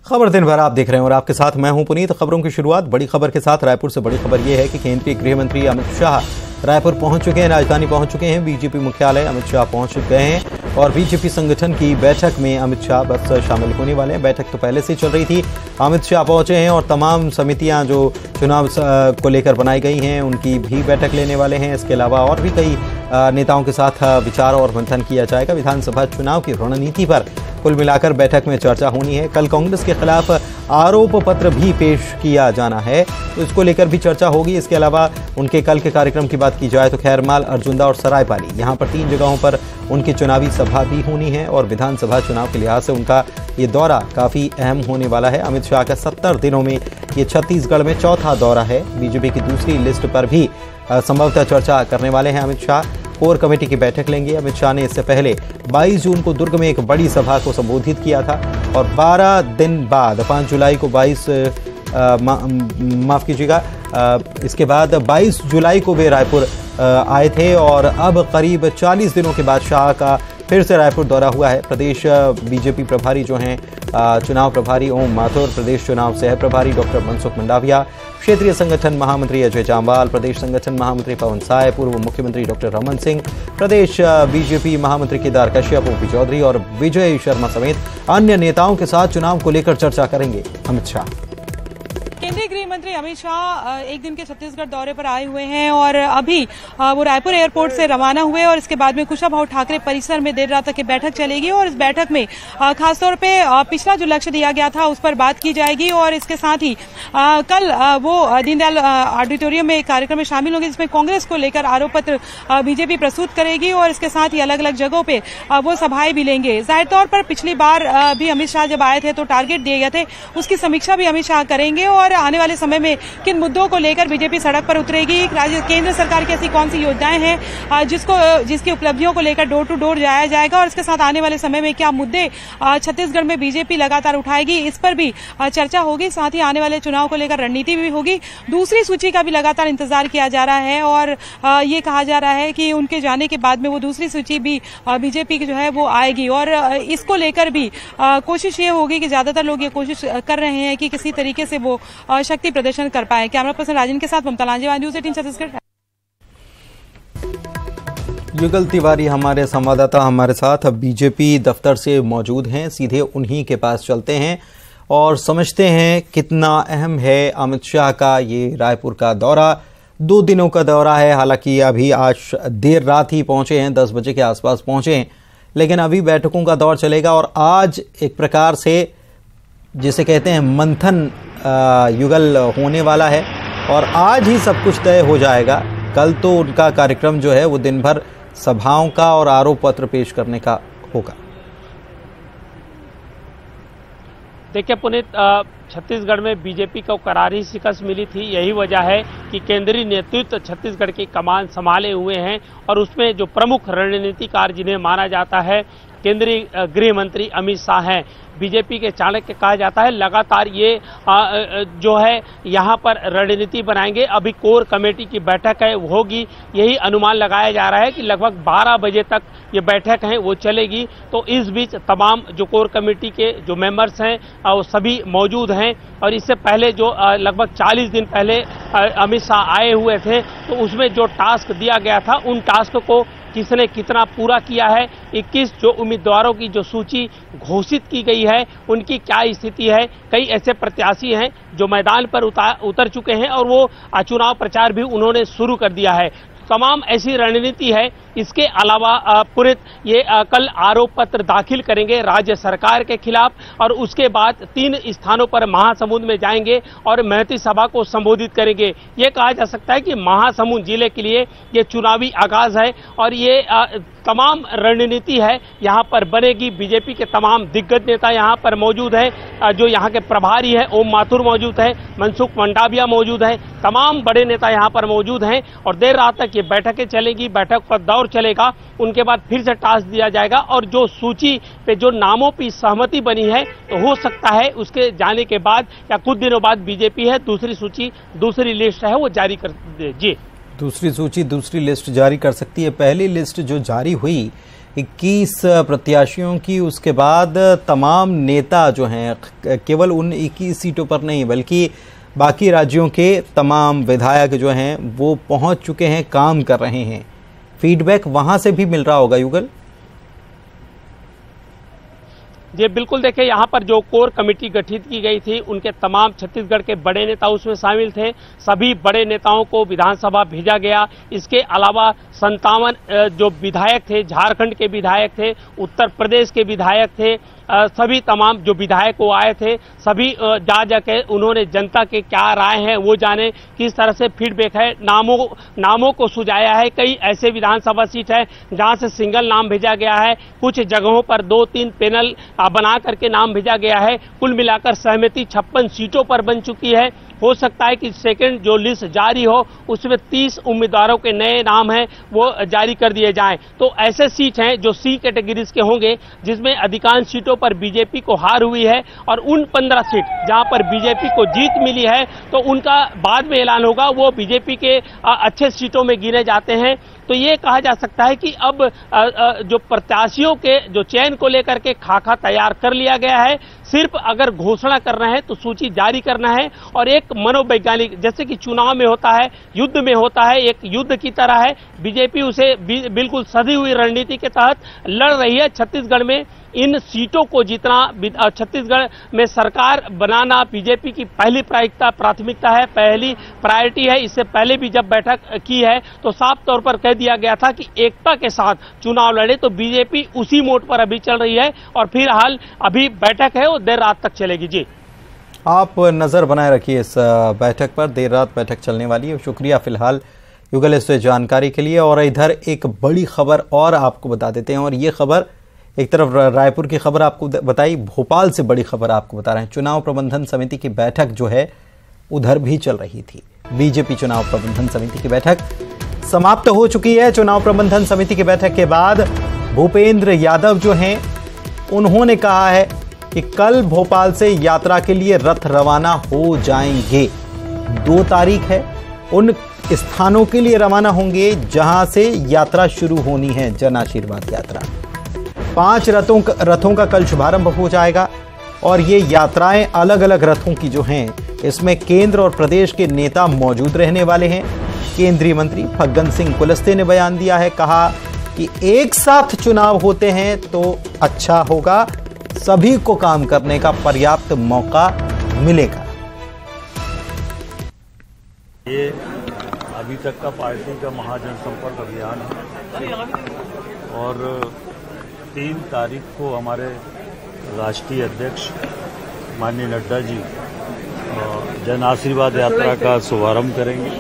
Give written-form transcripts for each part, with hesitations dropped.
खबर दिन भर आप देख रहे हैं और आपके साथ मैं हूं पुनीत। खबरों की शुरुआत बड़ी खबर के साथ। रायपुर से बड़ी खबर यह है कि केंद्रीय गृह मंत्री अमित शाह रायपुर पहुंच चुके हैं, राजधानी पहुंच चुके हैं। बीजेपी मुख्यालय अमित शाह पहुंच गए हैं और बीजेपी संगठन की बैठक में अमित शाह बस शामिल होने वाले हैं। बैठक तो पहले से चल रही थी। अमित शाह पहुंचे हैं और तमाम समितियां जो चुनाव को लेकर बनाई गई हैं उनकी भी बैठक लेने वाले हैं। इसके अलावा और भी कई नेताओं के साथ विचार और मंथन किया जाएगा। विधानसभा चुनाव की रणनीति पर कुल मिलाकर बैठक में चर्चा होनी है। कल कांग्रेस के खिलाफ आरोप पत्र भी पेश किया जाना है, तो इसको लेकर भी चर्चा होगी। इसके अलावा उनके कल के कार्यक्रम की बात की जाए तो खैरमाल, अर्जुंदा और सरायपाली, यहाँ पर 3 जगहों पर उनकी चुनावी सभा भी होनी है और विधानसभा चुनाव के लिहाज से उनका ये दौरा काफ़ी अहम होने वाला है। अमित शाह का 70 दिनों में ये छत्तीसगढ़ में चौथा दौरा है। बीजेपी की दूसरी लिस्ट पर भी संभवतः चर्चा करने वाले हैं अमित शाह। कोर कमेटी की बैठक लेंगे। अमित शाह ने इससे पहले 22 जून को दुर्ग में एक बड़ी सभा को संबोधित किया था और 12 दिन बाद 5 जुलाई को इसके बाद 22 जुलाई को वे रायपुर आए थे और अब करीब 40 दिनों के बाद शाह का फिर से रायपुर दौरा हुआ है। प्रदेश बीजेपी प्रभारी जो हैं चुनाव प्रभारी ओम माथुर, प्रदेश चुनाव सह प्रभारी डॉक्टर मनसुख मंडाविया, क्षेत्रीय संगठन महामंत्री अजय जामवाल, प्रदेश संगठन महामंत्री पवन साय, पूर्व मुख्यमंत्री डॉक्टर रमन सिंह, प्रदेश बीजेपी महामंत्री केदार कश्यप, ओपी चौधरी और विजय शर्मा समेत अन्य नेताओं के साथ चुनाव को लेकर चर्चा करेंगे अमित शाह। केंद्रीय गृह मंत्री अमित शाह एक दिन के छत्तीसगढ़ दौरे पर आए हुए हैं और अभी वो रायपुर एयरपोर्ट से रवाना हुए और इसके बाद में कुशाभाऊ ठाकरे परिसर में देर रात तक की बैठक चलेगी और इस बैठक में खासतौर पे पिछला जो लक्ष्य दिया गया था उस पर बात की जाएगी और इसके साथ ही कल वो दीनदयाल ऑडिटोरियम में एक कार्यक्रम में शामिल होंगे जिसमें कांग्रेस को लेकर आरोप पत्र बीजेपी प्रस्तुत करेगी और इसके साथ ही अलग अलग जगहों पे वो सभाएं भी लेंगे। जाहिर तौर पर पिछली बार भी अमित शाह जब आए थे तो टारगेट दिए गए थे, उसकी समीक्षा भी अमित शाह करेंगे और आने वाले समय में किन मुद्दों को लेकर बीजेपी सड़क पर उतरेगी, केंद्र सरकार की ऐसी कौन सी योजनाएं हैं जिसकी उपलब्धियों को लेकर डोर टू डोर जाया जाएगा और इसके साथ आने वाले समय में क्या मुद्दे छत्तीसगढ़ में बीजेपी लगातार उठाएगी, इस पर भी चर्चा होगी। साथ ही आने वाले चुनाव को लेकर रणनीति भी होगी। दूसरी सूची का भी लगातार इंतजार किया जा रहा है और ये कहा जा रहा है कि उनके जाने के बाद में वो दूसरी सूची भी बीजेपी की जो है वो आएगी और इसको लेकर भी कोशिश ये होगी कि ज्यादातर लोग ये कोशिश कर रहे हैं कि किसी तरीके से वो शक्ति प्रदर्शन कर पाए। कैमरा पर्सन राजन के साथ ममता लांजेवाल, न्यूज़ 18 छत्तीसगढ़। युगल तिवारी हमारे संवाददाता हमारे साथ बीजेपी दफ्तर से मौजूद हैं, सीधे उन्हीं के पास चलते हैं और समझते हैं कितना अहम है अमित शाह का ये रायपुर का दौरा। 2 दिनों का दौरा है, हालांकि अभी आज देर रात ही पहुंचे हैं, 10 बजे के आसपास पहुंचे हैं, लेकिन अभी बैठकों का दौर चलेगा और आज एक प्रकार से जिसे कहते हैं मंथन युगल होने वाला है और आज ही सब कुछ तय हो जाएगा। कल तो उनका कार्यक्रम जो है वो दिन भर सभाओं का और आरोप पत्र पेश करने का होगा। देखिए पुनीत, छत्तीसगढ़ में बीजेपी को करारी शिकस्त मिली थी। यही वजह है कि केंद्रीय नेतृत्व छत्तीसगढ़ की कमान संभाले हुए हैं और उसमें जो प्रमुख रणनीतिकार जिन्हें माना जाता है केंद्रीय गृह मंत्री अमित शाह हैं। बीजेपी के चाणक्य कहा जाता है। लगातार ये जो है यहाँ पर रणनीति बनाएंगे। अभी कोर कमेटी की बैठक है होगी, यही अनुमान लगाया जा रहा है कि लगभग 12 बजे तक ये बैठक है वो चलेगी। तो इस बीच तमाम जो कोर कमेटी के जो मेंबर्स हैं वो सभी मौजूद हैं और इससे पहले जो लगभग 40 दिन पहले अमित शाह आए हुए थे तो उसमें जो टास्क दिया गया था उन टास्क को किसने कितना पूरा किया है, 21 जो उम्मीदवारों की जो सूची घोषित की गई है उनकी क्या स्थिति है। कई ऐसे प्रत्याशी हैं जो मैदान पर उतर चुके हैं और वो चुनाव प्रचार भी उन्होंने शुरू कर दिया है। तमाम ऐसी रणनीति है। इसके अलावा पुनित ये कल आरोप पत्र दाखिल करेंगे राज्य सरकार के खिलाफ और उसके बाद 3 स्थानों पर महासमुंद में जाएंगे और महती सभा को संबोधित करेंगे। ये कहा जा सकता है कि महासमुंद जिले के लिए ये चुनावी आगाज है और ये तमाम रणनीति है यहाँ पर बनेगी। बीजेपी के तमाम दिग्गज नेता यहाँ पर मौजूद हैं। जो यहाँ के प्रभारी है ओम माथुर मौजूद है, मनसुख मंडाविया मौजूद है, तमाम बड़े नेता यहाँ पर मौजूद हैं और देर रात तक ये बैठकें चलेगी। बैठक का दौर चलेगा, उनके बाद फिर से टास्क दिया जाएगा और जो सूची पे जो नामों की सहमति बनी है तो हो सकता है उसके जाने के बाद या कुछ दिनों बाद बीजेपी है दूसरी सूची, दूसरी लिस्ट है वो जारी कर दे। जी, दूसरी सूची, दूसरी लिस्ट जारी कर सकती है। पहली लिस्ट जो जारी हुई 21 प्रत्याशियों की, उसके बाद तमाम नेता जो हैं केवल उन 21 सीटों पर नहीं बल्कि बाकी राज्यों के तमाम विधायक जो हैं वो पहुंच चुके हैं, काम कर रहे हैं। फीडबैक वहां से भी मिल रहा होगा युगल? जी बिल्कुल, देखिए यहाँ पर जो कोर कमेटी गठित की गई थी उनके तमाम छत्तीसगढ़ के बड़े नेता उसमें शामिल थे। सभी बड़े नेताओं को विधानसभा भेजा गया। इसके अलावा 57 जो विधायक थे, झारखंड के विधायक थे, उत्तर प्रदेश के विधायक थे, सभी तमाम जो विधायक वो आए थे, सभी जाके उन्होंने जनता के क्या राय हैं वो जाने, किस तरह से फीडबैक है। नामों को सुझाया है। कई ऐसे विधानसभा सीट है जहां से सिंगल नाम भेजा गया है, कुछ जगहों पर 2-3 पैनल बना करके नाम भेजा गया है। कुल मिलाकर सहमति 56 सीटों पर बन चुकी है। हो सकता है कि सेकंड जो लिस्ट जारी हो उसमें 30 उम्मीदवारों के नए नाम हैं वो जारी कर दिए जाएं। तो ऐसे सीट हैं जो सी कैटेगरीज के होंगे जिसमें अधिकांश सीटों पर बीजेपी को हार हुई है, और उन 15 सीट जहां पर बीजेपी को जीत मिली है तो उनका बाद में ऐलान होगा, वो बीजेपी के अच्छे सीटों में गिने जाते हैं। तो ये कहा जा सकता है कि अब जो प्रत्याशियों के जो चयन को लेकर के खाका तैयार कर लिया गया है। सिर्फ अगर घोषणा करना है तो सूची जारी करना है, और एक मनोवैज्ञानिक, जैसे कि चुनाव में होता है, युद्ध में होता है, एक युद्ध की तरह है। बीजेपी उसे बिल्कुल सधी हुई रणनीति के तहत लड़ रही है। छत्तीसगढ़ में इन सीटों को जीतना, छत्तीसगढ़ में सरकार बनाना बीजेपी की पहली प्राथमिकता है, पहली प्रायोरिटी है। इससे पहले भी जब बैठक की है तो साफ तौर पर कह दिया गया था कि एकता के साथ चुनाव लड़े। तो बीजेपी उसी मोड पर अभी चल रही है, और फिलहाल अभी बैठक है वो देर रात तक चलेगी। जी आप नजर बनाए रखिए इस बैठक पर, देर रात बैठक चलने वाली है। शुक्रिया फिलहाल युगल इस जानकारी के लिए। और इधर एक बड़ी खबर और आपको बता देते हैं, और ये खबर एक तरफ रायपुर की खबर आपको बताई, भोपाल से बड़ी खबर आपको बता रहे हैं। चुनाव प्रबंधन समिति की बैठक जो है उधर भी चल रही थी। बीजेपी चुनाव प्रबंधन समिति की बैठक समाप्त हो चुकी है। चुनाव प्रबंधन समिति की बैठक के बाद भूपेंद्र यादव जो हैं उन्होंने कहा है कि कल भोपाल से यात्रा के लिए रथ रवाना हो जाएंगे। 2 तारीख है, उन स्थानों के लिए रवाना होंगे जहां से यात्रा शुरू होनी है, जन आशीर्वाद यात्रा। 5 रथों का कल शुभारंभ हो जाएगा, और ये यात्राएं अलग अलग रथों की जो हैं इसमें केंद्र और प्रदेश के नेता मौजूद रहने वाले हैं। केंद्रीय मंत्री फग्गन सिंह कुलस्ते ने बयान दिया है, कहा कि एक साथ चुनाव होते हैं तो अच्छा होगा, सभी को काम करने का पर्याप्त मौका मिलेगा। ये अभी तक का पार्टी का महाजनसंपर्क अभियान है, और 3 तारीख को हमारे राष्ट्रीय अध्यक्ष माननीय नड्डा जी जन आशीर्वाद यात्रा का शुभारंभ करेंगे,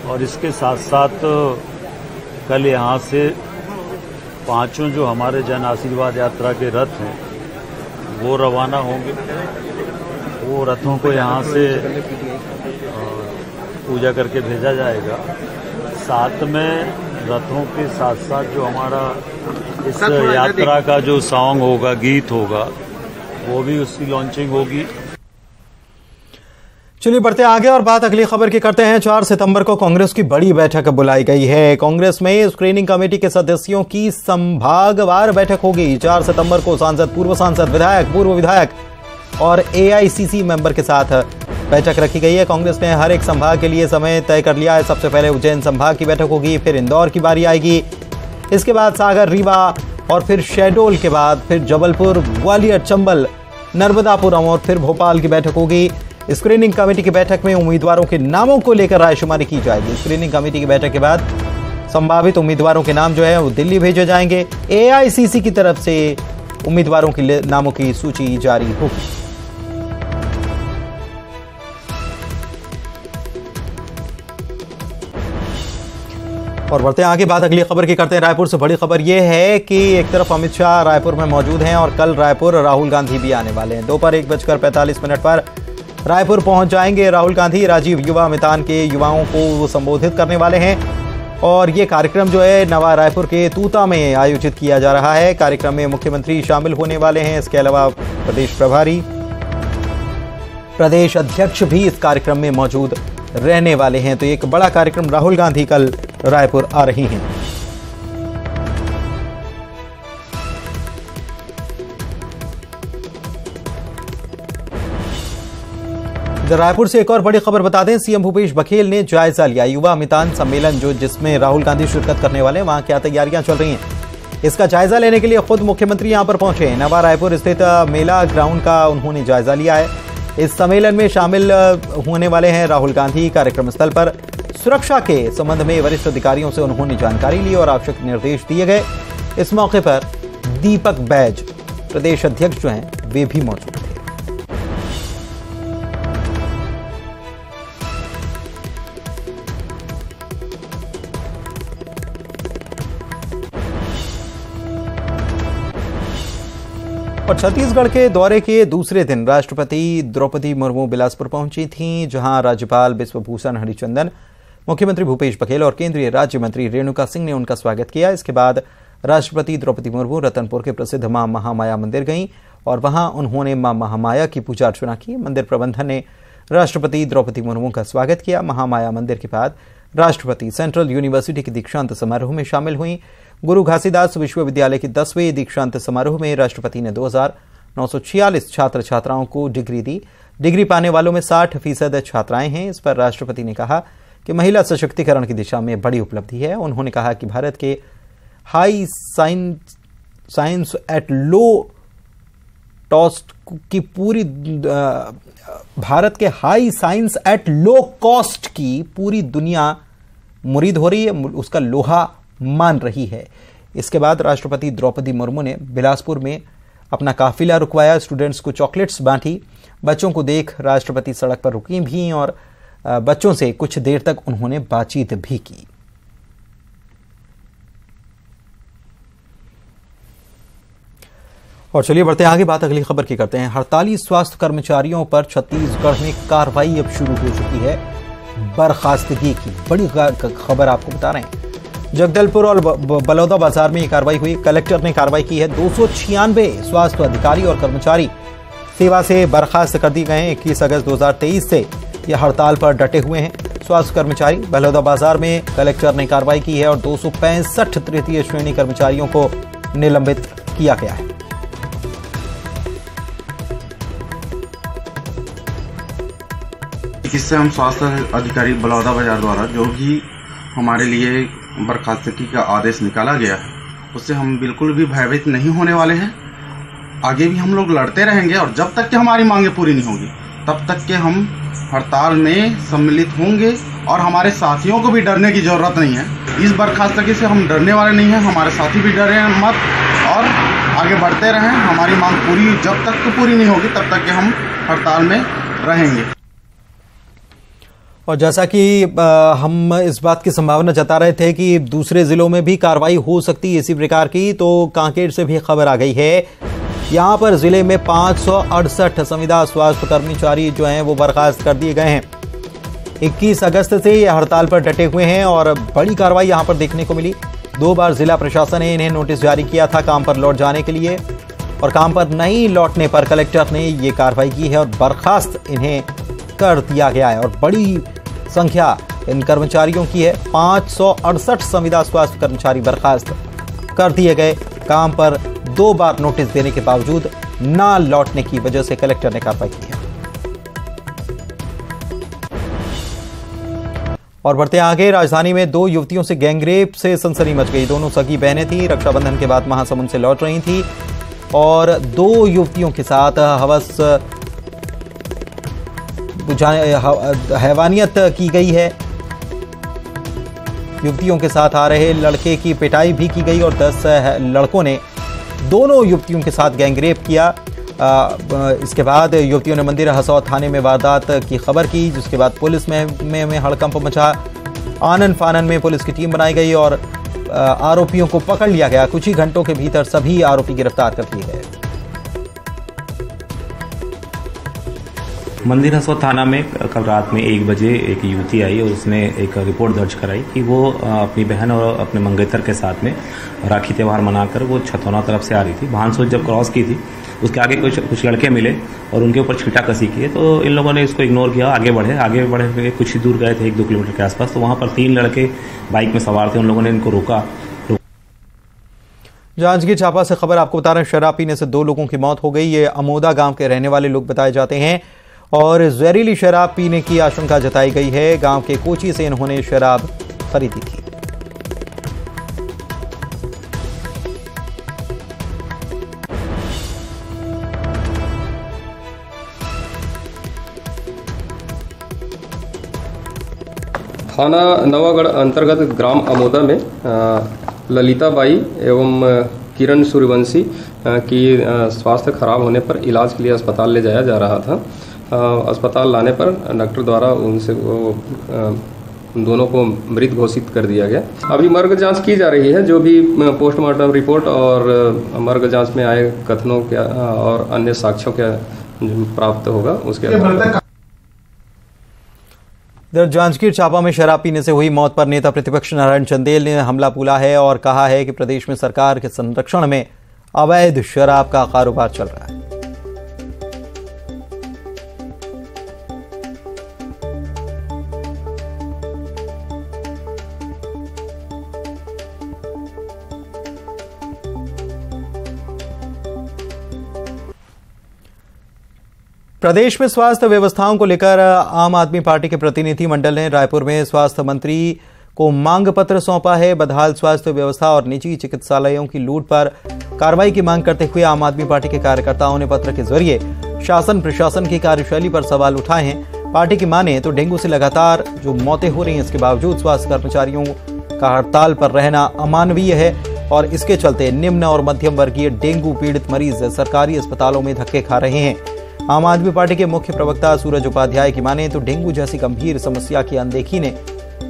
और इसके साथ साथ कल यहाँ से 5 जो हमारे जन आशीर्वाद यात्रा के रथ हैं वो रवाना होंगे। वो रथों को यहाँ से पूजा करके भेजा जाएगा। साथ में रथों के साथ साथ जो हमारा इस यात्रा का जो सॉन्ग होगा, गीत होगा, वो भी उसकी लॉन्चिंग होगी। चलिए बढ़ते आगे और बात अगली खबर की करते हैं। 4 सितंबर को कांग्रेस की बड़ी बैठक बुलाई गई है। कांग्रेस में स्क्रीनिंग कमेटी के सदस्यों की संभागवार बैठक होगी। 4 सितंबर को सांसद, पूर्व सांसद, विधायक, पूर्व विधायक और एआईसीसी मेंबर के साथ बैठक रखी गई है। कांग्रेस ने हर एक संभाग के लिए समय तय कर लिया है। सबसे पहले उज्जैन संभाग की बैठक होगी, फिर इंदौर की बारी आएगी, इसके बाद सागर, रीवा, और फिर शहडोल के बाद फिर जबलपुर, ग्वालियर, चंबल, नर्मदापुरम और फिर भोपाल की बैठक होगी। स्क्रीनिंग कमेटी की बैठक में उम्मीदवारों के नामों को लेकर रायशुमारी की जाएगी। स्क्रीनिंग कमेटी की बैठक के बाद संभावित उम्मीदवारों के नाम जो है वो दिल्ली भेजे जाएंगे। एआईसीसी की तरफ से उम्मीदवारों के नामों की सूची जारी होगी। और बढ़ते हैं आगे, बात अगली खबर की करते हैं। रायपुर से बड़ी खबर यह है कि एक तरफ अमित शाह रायपुर में मौजूद हैं, और कल रायपुर राहुल गांधी भी आने वाले हैं। दोपहर 1:45 पर रायपुर पहुंच जाएंगे राहुल गांधी। राजीव युवा मैदान के युवाओं को संबोधित करने वाले हैं, और ये कार्यक्रम जो है नवा रायपुर के तूता में आयोजित किया जा रहा है। कार्यक्रम में मुख्यमंत्री शामिल होने वाले हैं। इसके अलावा प्रदेश प्रभारी, प्रदेश अध्यक्ष भी इस कार्यक्रम में मौजूद रहने वाले हैं। तो एक बड़ा कार्यक्रम, राहुल गांधी कल रायपुर आ रही हैं। रायपुर से एक और बड़ी खबर बता दें, सीएम भूपेश बघेल ने जायजा लिया युवा मितान सम्मेलन जिसमें राहुल गांधी शिरकत करने वाले हैं, वहां क्या तैयारियां चल रही हैं। इसका जायजा लेने के लिए खुद मुख्यमंत्री यहां पर पहुंचे हैं। नवा रायपुर स्थित मेला ग्राउंड का उन्होंने जायजा लिया है। इस सम्मेलन में शामिल होने वाले हैं राहुल गांधी। कार्यक्रम स्थल पर सुरक्षा के संबंध में वरिष्ठ अधिकारियों से उन्होंने जानकारी ली और आवश्यक निर्देश दिए गए। इस मौके पर दीपक बैज प्रदेश अध्यक्ष जो हैं वे भी मौजूद थे। और छत्तीसगढ़ के दौरे के दूसरे दिन राष्ट्रपति द्रौपदी मुर्मू बिलासपुर पहुंची थीं, जहां राज्यपाल बिश्वभूषण हरिचंदन, मुख्यमंत्री भूपेश बघेल और केंद्रीय राज्य मंत्री रेणुका सिंह ने उनका स्वागत किया। इसके बाद राष्ट्रपति द्रौपदी मुर्मू रतनपुर के प्रसिद्ध मां महामाया मंदिर गईं और वहां उन्होंने मां महामाया की पूजा अर्चना की। मंदिर प्रबंधन ने राष्ट्रपति द्रौपदी मुर्मू का स्वागत किया। महामाया मंदिर के बाद राष्ट्रपति सेंट्रल यूनिवर्सिटी के दीक्षांत समारोह में शामिल हुई। गुरु घासीदास विश्वविद्यालय के 10वें दीक्षांत समारोह में राष्ट्रपति ने 2946 छात्र छात्राओं को डिग्री दी। डिग्री पाने वालों में 60% छात्राएं हैं। इस पर राष्ट्रपति ने कहा कि महिला सशक्तिकरण की दिशा में बड़ी उपलब्धि है। उन्होंने कहा कि भारत के high science at low cost की पूरी दुनिया मुरीद हो रही है, उसका लोहा मान रही है। इसके बाद राष्ट्रपति द्रौपदी मुर्मू ने बिलासपुर में अपना काफिला रुकवाया, स्टूडेंट्स को चॉकलेट्स बांटी। बच्चों को देख राष्ट्रपति सड़क पर रुकी भी और बच्चों से कुछ देर तक उन्होंने बातचीत भी की। और चलिए बढ़ते हैं आगे, बात अगली खबर की करते हैं। हड़ताली स्वास्थ्य कर्मचारियों पर छत्तीसगढ़ में कार्रवाई अब शुरू हो चुकी है। बर्खास्तगी की बड़ी खबर आपको बता रहे हैं। जगदलपुर और बलौदा बाजार में ये कार्रवाई हुई। कलेक्टर ने कार्रवाई की है। 296 स्वास्थ्य अधिकारी और कर्मचारी सेवा से बर्खास्त कर दिए गए हैं। 21 अगस्त 2023 से ये हड़ताल पर डटे हुए हैं स्वास्थ्य कर्मचारी। बलौदा बाजार में कलेक्टर ने कार्रवाई की है और 265 तृतीय श्रेणी कर्मचारियों को निलंबित किया गया है। इससे हम स्वास्थ्य अधिकारी बलौदा बाजार द्वारा जो भी हमारे लिए बर्खास्तगी का आदेश निकाला गया है, उससे हम बिल्कुल भी भयभीत नहीं होने वाले हैं। आगे भी हम लोग लड़ते रहेंगे और जब तक कि हमारी मांगे पूरी नहीं होगी तब तक के हम हड़ताल में सम्मिलित होंगे। और हमारे साथियों को भी डरने की जरूरत नहीं है। इस बर्खास्तगी से हम डरने वाले नहीं हैं, हमारे साथी भी डरे मत और आगे बढ़ते रहें। हमारी मांग पूरी जब तक पूरी नहीं होगी तब तक के हम हड़ताल में रहेंगे। और जैसा कि हम इस बात की संभावना जता रहे थे कि दूसरे जिलों में भी कार्रवाई हो सकती है इसी प्रकार की, तो कांकेर से भी खबर आ गई है। यहां पर जिले में 568 संविदा स्वास्थ्य कर्मचारी जो हैं वो बर्खास्त कर दिए गए हैं। 21 अगस्त से ये हड़ताल पर डटे हुए हैं और बड़ी कार्रवाई यहां पर देखने को मिली। 2 बार जिला प्रशासन ने इन्हें नोटिस जारी किया था काम पर लौट जाने के लिए, और काम पर नहीं लौटने पर कलेक्टर ने ये कार्रवाई की है और बर्खास्त इन्हें कर दिया गया है। और बड़ी संख्या इन कर्मचारियों की है। 568 संविदा स्वास्थ्य कर्मचारी बर्खास्त कर दिए गए। काम पर 2 बार नोटिस देने के बावजूद ना लौटने की वजह से कलेक्टर ने कार्रवाई की है। और बढ़ते आगे, राजधानी में 2 युवतियों से गैंगरेप से सनसनी मच गई। दोनों सगी बहनें थी, रक्षाबंधन के बाद महासमुंद से लौट रही थी और 2 युवतियों के साथ हवस हैवानियत की गई है। युवतियों के साथ आ रहे लड़के की पिटाई भी की गई और 10 लड़कों ने दोनों युवतियों के साथ गैंगरेप किया। इसके बाद युवतियों ने मंदिर हसौद थाने में वारदात की खबर की, जिसके बाद पुलिस में हड़कंप मचा। आनन फानन में पुलिस की टीम बनाई गई और आरोपियों को पकड़ लिया गया। कुछ ही घंटों के भीतर सभी आरोपी गिरफ्तार कर लिए गए। मंदिर हसौद थाना में कल रात में 1 बजे एक युवती आई और उसने एक रिपोर्ट दर्ज कराई कि वो अपनी बहन और अपने मंगेतर के साथ में राखी त्यौहार मनाकर वो छतौना तरफ से आ रही थी। भानसोद जब क्रॉस की थी उसके आगे कुछ लड़के मिले और उनके ऊपर छींटाकसी की, तो इन लोगों ने इसको इग्नोर किया। आगे बढ़े कुछ ही दूर गए थे, 1-2 किलोमीटर के आसपास, तो वहां पर 3 लड़के बाइक में सवार थे। उन लोगों ने इनको रोका। जांजगीर चांपा से खबर आपको बता रहे हैं, शराब पीने से 2 लोगों की मौत हो गई। ये अमोदा गांव के रहने वाले लोग बताए जाते हैं और जहरीली शराब पीने की आशंका जताई गई है। गांव के कोची से इन्होंने शराब खरीदी थी। थाना नवागढ़ अंतर्गत ग्राम अमोदा में ललिता बाई एवं किरण सूर्यवंशी की स्वास्थ्य खराब होने पर इलाज के लिए अस्पताल ले जाया जा रहा था। अस्पताल लाने पर डॉक्टर द्वारा उनसे दोनों को मृत घोषित कर दिया गया। अभी मर्ग जांच की जा रही है। जो भी पोस्टमार्टम रिपोर्ट और मर्ग जांच में आए कथनों के और अन्य साक्ष्यों के प्राप्त होगा उसके आधार पर। इधर जांजगीर चांपा में शराब पीने से हुई मौत पर नेता प्रतिपक्ष नारायण चंदेल ने हमला बोला है और कहा है कि प्रदेश में सरकार के संरक्षण में अवैध शराब का कारोबार चल रहा है। प्रदेश में स्वास्थ्य व्यवस्थाओं को लेकर आम आदमी पार्टी के प्रतिनिधि मंडल ने रायपुर में स्वास्थ्य मंत्री को मांग पत्र सौंपा है। बदहाल स्वास्थ्य व्यवस्था और निजी चिकित्सालयों की लूट पर कार्रवाई की मांग करते हुए आम आदमी पार्टी के कार्यकर्ताओं ने पत्र के जरिए शासन प्रशासन की कार्यशैली पर सवाल उठाए हैं। पार्टी की माने तो डेंगू से लगातार जो मौतें हो रही हैं, इसके बावजूद स्वास्थ्य कर्मचारियों का हड़ताल पर रहना अमानवीय है और इसके चलते निम्न और मध्यम वर्गीय डेंगू पीड़ित मरीज सरकारी अस्पतालों में धक्के खा रहे हैं। आम आदमी पार्टी के मुख्य प्रवक्ता सूरज उपाध्याय की माने तो डेंगू जैसी गंभीर समस्या की अनदेखी ने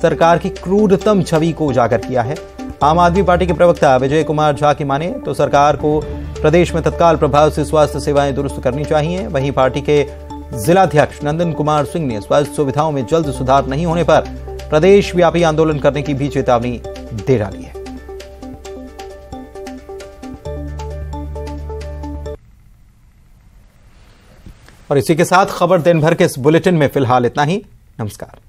सरकार की क्रूरतम छवि को उजागर किया है। आम आदमी पार्टी के प्रवक्ता विजय कुमार झा की माने तो सरकार को प्रदेश में तत्काल प्रभाव से स्वास्थ्य सेवाएं दुरुस्त करनी चाहिए। वहीं पार्टी के जिलाध्यक्ष नंदन कुमार सिंह ने स्वास्थ्य सुविधाओं में जल्द सुधार नहीं होने पर प्रदेश व्यापी आंदोलन करने की भी चेतावनी दे डाली है। और इसी के साथ खबर दिन भर के इस बुलेटिन में फिलहाल इतना ही। नमस्कार।